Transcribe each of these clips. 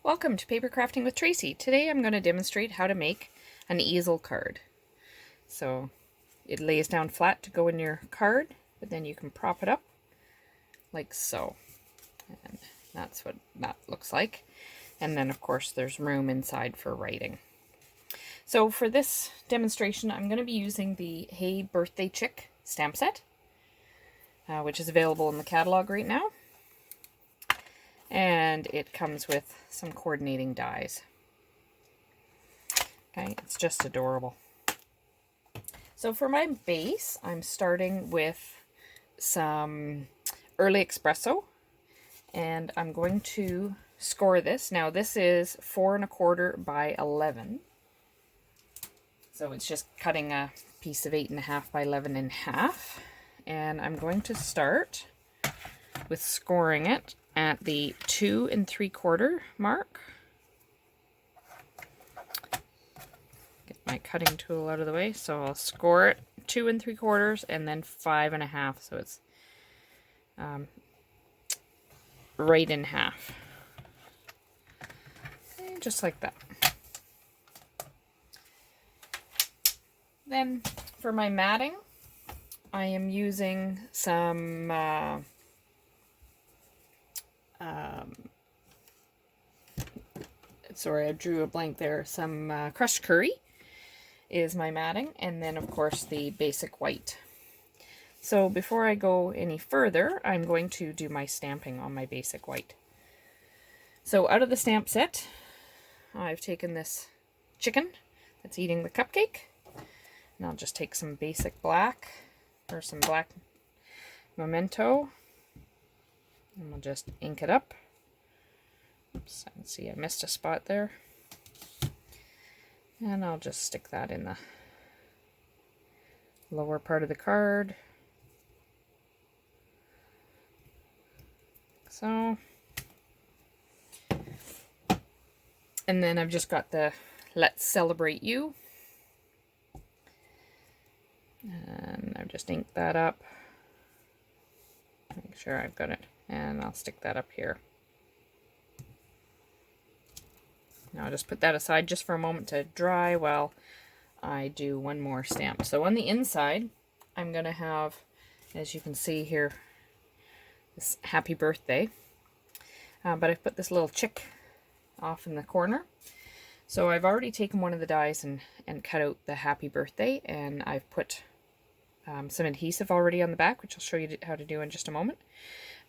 Welcome to Paper Crafting with Tracy. Today I'm going to demonstrate how to make an easel card. So it lays down flat to go in your card, but then you can prop it up like so. And that's what that looks like. And then of course there's room inside for writing. So for this demonstration I'm going to be using the Hey Birthday Chick stamp set, which is available in the catalog right now. And it comes with some coordinating dies. Okay, it's just adorable. So for my base, I'm starting with some early espresso, and I'm going to score this. Now this is 4 1/4 by 11. So it's just cutting a piece of 8 1/2 by 11 in half. And I'm going to start with scoring it at the 2 3/4 mark. Get my cutting tool out of the way, so I'll score it 2 3/4 and then 5 1/2, so it's right in half. Okay, just like that. Then for my matting, I am using some sorry, I drew a blank there. Some crushed curry is my matting, and then of course the basic white. So before I go any further, I'm going to do my stamping on my basic white. So out of the stamp set, I've taken this chicken that's eating the cupcake, and I'll just take some basic black, or some black memento, and we'll just ink it up. Oops, I can see I missed a spot there. And I'll just stick that in the lower part of the card. So. And then I've just got the Let's Celebrate You. And I've just inked that up. Make sure I've got it. And I'll stick that up here. Now I'll just put that aside just for a moment to dry while I do one more stamp. So on the inside, I'm going to have, as you can see here, this happy birthday. But I've put this little chick off in the corner. So I've already taken one of the dies and cut out the happy birthday, and I've put some adhesive already on the back, which I'll show you how to do in just a moment.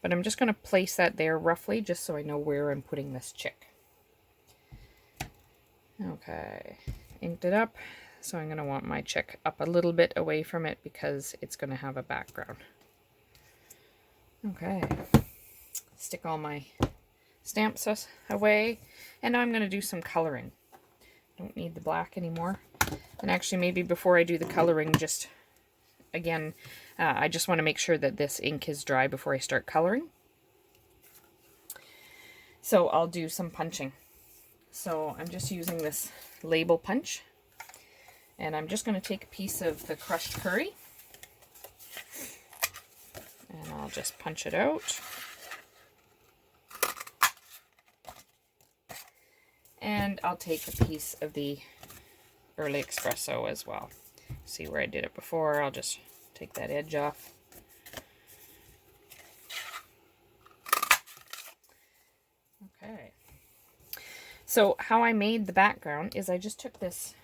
But I'm just going to place that there roughly just so I know where I'm putting this chick. Okay, inked it up, so I'm going to want my chick up a little bit away from it because it's going to have a background. Okay, stick all my stamps away, and now I'm going to do some coloring. Don't need the black anymore. And actually, maybe before I do the coloring, just again, I just want to make sure that this ink is dry before I start coloring. So I'll do some punching. So I'm just using this label punch, and I'm just going to take a piece of the crushed curry, and I'll just punch it out. And I'll take a piece of the early espresso as well. See where I did it before, I'll just take that edge off. Okay. So how I made the background is I just took this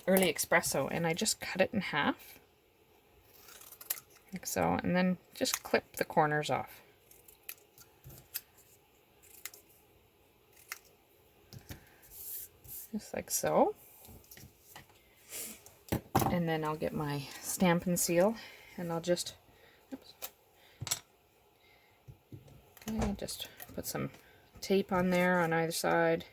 early espresso and I just cut it in half, like so, and then just clip the corners off. Just like so. And then I'll get my Stampin' seal and I'll just, oops, okay, just put some tape on there on either side.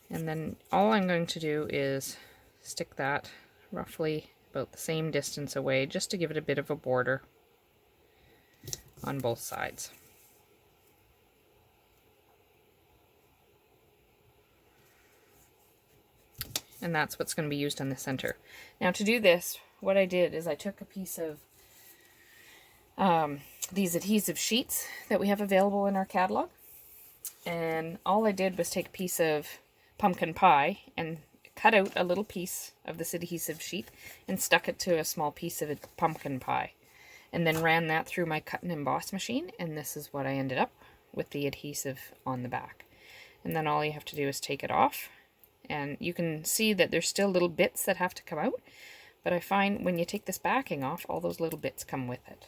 And then all I'm going to do is stick that roughly about the same distance away just to give it a bit of a border on both sides. And that's what's going to be used on the center. Now to do this, what I did is I took a piece of these adhesive sheets that we have available in our catalog. And all I did was take a piece of pumpkin pie and cut out a little piece of this adhesive sheet and stuck it to a small piece of pumpkin pie. And then ran that through my cut and emboss machine, and this is what I ended up with, the adhesive on the back. And then all you have to do is take it off, and you can see that there's still little bits that have to come out, but I find when you take this backing off, all those little bits come with it.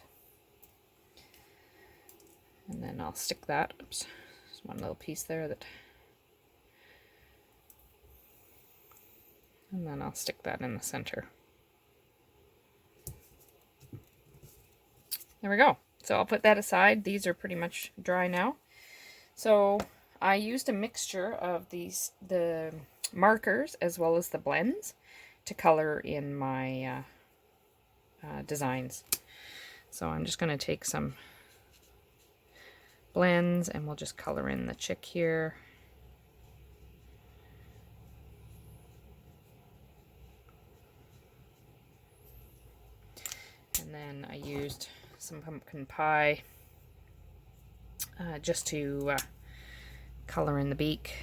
And then I'll stick that, oops, there's one little piece there that, and then I'll stick that in the center. There we go. So I'll put that aside. These are pretty much dry now. So I used a mixture of the markers as well as the blends to color in my designs. So I'm just going to take some blends and we'll just color in the chick here. And then I used some pumpkin pie just to color in the beak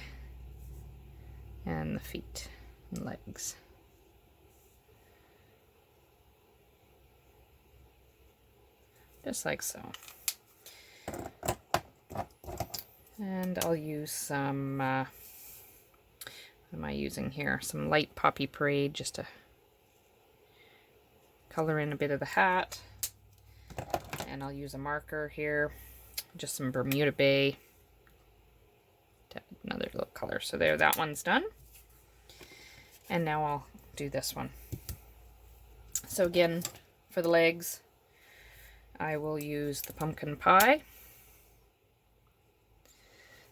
and the feet and legs. Just like so. And I'll use some, what am I using here? Some light Poppy Parade just to color in a bit of the hat. And I'll use a marker here, just some Bermuda Bay to add another little color. So there, that one's done. And now I'll do this one. So again, for the legs, I will use the pumpkin pie.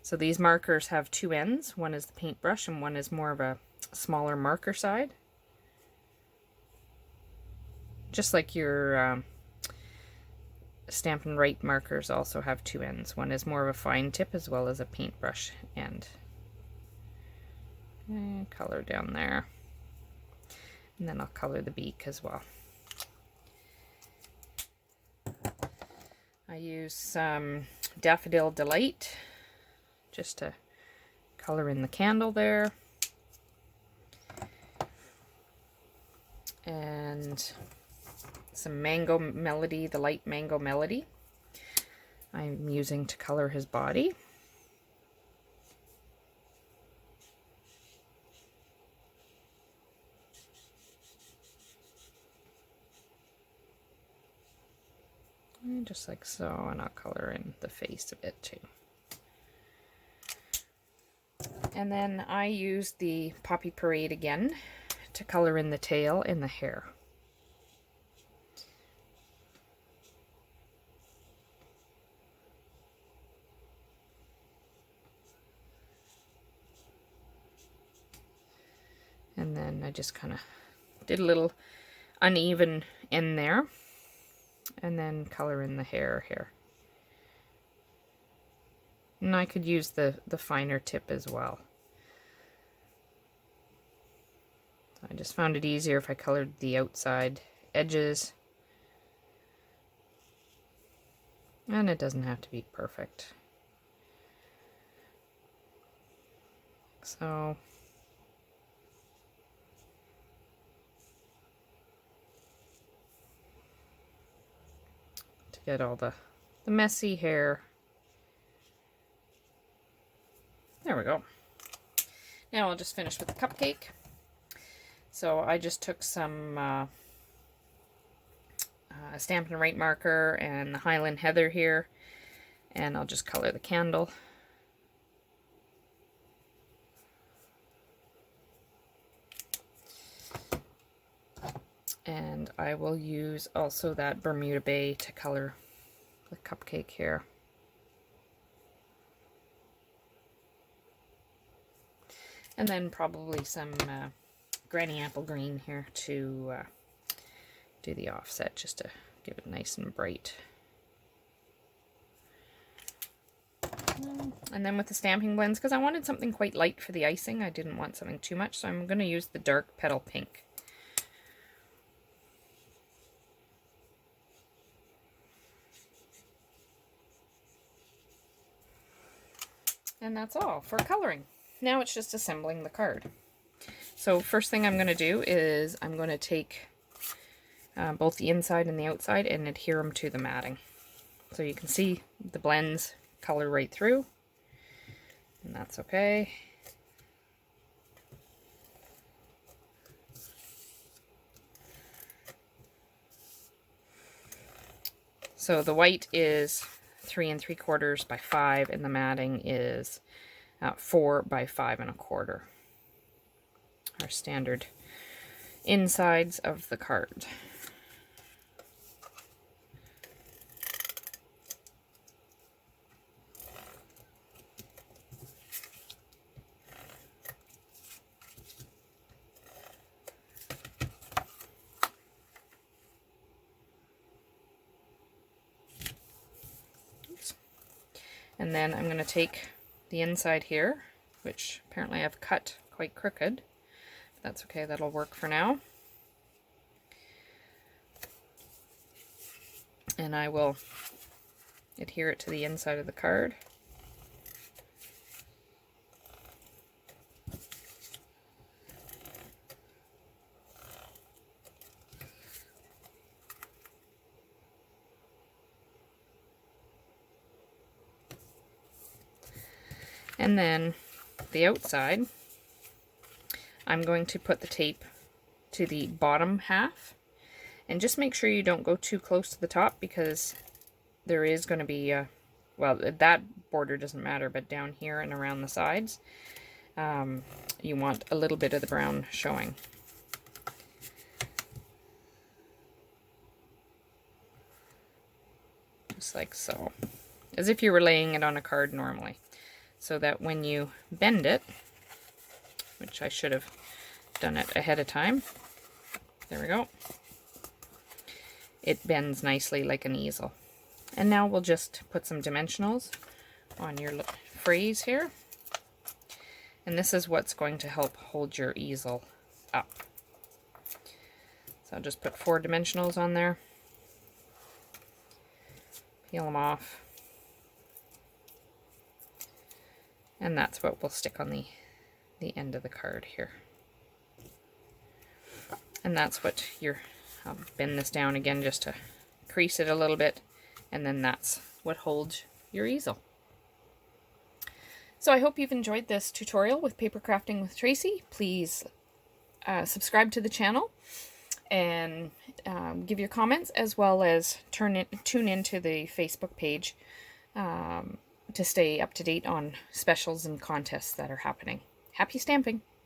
So these markers have two ends. One is the paintbrush and one is more of a smaller marker side. Just like your Stampin' Write markers also have two ends. One is more of a fine tip as well as a paintbrush end. And color down there. And then I'll color the beak as well. I use some Daffodil Delight just to color in the candle there. And some Mango Melody, the light Mango Melody, I'm using to color his body. And just like so, and I'll color in the face a bit too. And then I use the Poppy Parade again to color in the tail and the hair. And then I just kind of did a little uneven end there. And then color in the hair here. And I could use the finer tip as well. I just found it easier if I colored the outside edges. And it doesn't have to be perfect. So to get all the messy hair. There we go. Now I'll just finish with the cupcake. So I just took some Stampin' Write marker and the Highland Heather here, and I'll just color the candle. And I will use also that Bermuda Bay to color the cupcake here. And then probably some Granny Apple Green here to do the offset, just to give it nice and bright. And then with the stamping blends, because I wanted something quite light for the icing, I didn't want something too much, so I'm going to use the dark Petal Pink. And that's all for coloring. Now it's just assembling the card. So first thing I'm going to do is I'm going to take both the inside and the outside and adhere them to the matting. So you can see the blends color right through, and that's okay. So the white is 3 3/4 by 5, and the matting is 4 by 5 1/4. Our standard insides of the card. And then I'm going to take the inside here, which apparently I've cut quite crooked. That's okay, that'll work for now. And I will adhere it to the inside of the card. And then the outside, I'm going to put the tape to the bottom half, and just make sure you don't go too close to the top, because there is going to be well, that border doesn't matter, but down here and around the sides, you want a little bit of the brown showing. Just like so, as if you were laying it on a card normally, so that when you bend it, which I should have done it ahead of time, there we go, it bends nicely like an easel. And now we'll just put some dimensionals on your phrase here, and this is what's going to help hold your easel up. So I'll just put 4 dimensionals on there, peel them off, and that's what will stick on the end of the card here. And that's what I'll bend this down again just to crease it a little bit, and then that's what holds your easel. So I hope you've enjoyed this tutorial with paper crafting with Tracey. Please subscribe to the channel and give your comments, as well as tune into the Facebook page to stay up to date on specials and contests that are happening. Happy stamping!